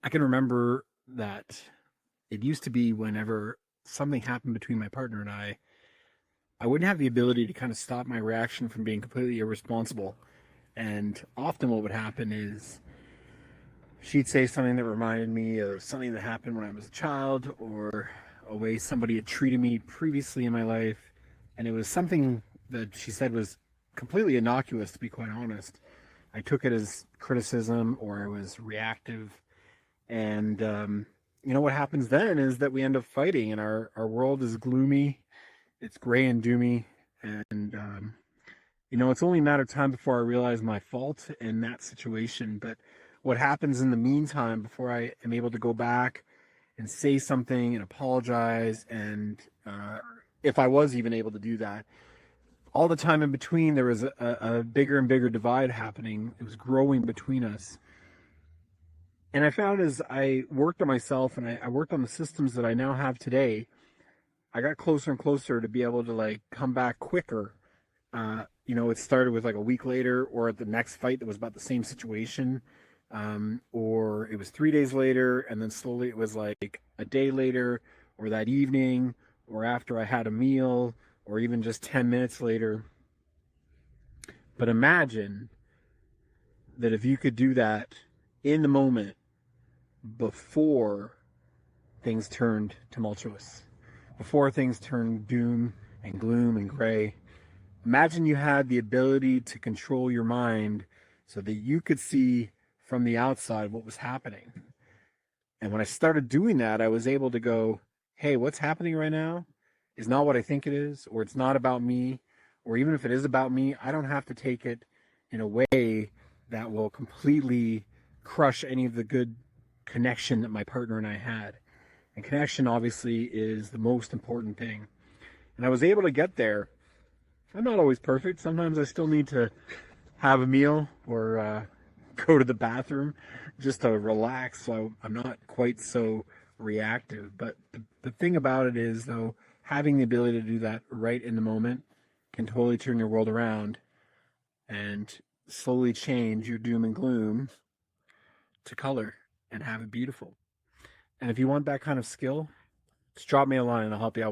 I can remember that it used to be whenever something happened between my partner and I wouldn't have the ability to kind of stop my reaction from being completely irresponsible. And often what would happen is she'd say something that reminded me of something that happened when I was a child or a way somebody had treated me previously in my life. And it was something that she said was completely innocuous, to be quite honest. I took it as criticism or I was reactive. And, what happens then is that we end up fighting and our world is gloomy. It's gray and doomy. And, it's only a matter of time before I realize my fault in that situation. But what happens in the meantime, before I am able to go back and say something and apologize, and if I was even able to do that, all the time in between, there was a bigger and bigger divide happening. It was growing between us. And I found as I worked on myself and I worked on the systems that I now have today, I got closer and closer to be able to like come back quicker. It started with like a week later or at the next fight that was about the same situation. Or it was 3 days later, and then slowly it was like a day later or that evening or after I had a meal or even just 10 minutes later. But imagine that if you could do that in the moment before things turned tumultuous, before things turned doom and gloom and gray. Imagine you had the ability to control your mind so that you could see from the outside what was happening. And when I started doing that, I was able to go, hey, what's happening right now is not what I think it is, or it's not about me, or even if it is about me, I don't have to take it in a way that will completely crush any of the good connection that my partner and I had. And connection obviously is the most important thing. And I was able to get there. I'm not always perfect. Sometimes I still need to have a meal or go to the bathroom just to relax, so I'm not quite so reactive. But the thing about it is, though, having the ability to do that right in the moment can totally turn your world around and slowly change your doom and gloom to color and have it beautiful. And if you want that kind of skill, just drop me a line and I'll help you out.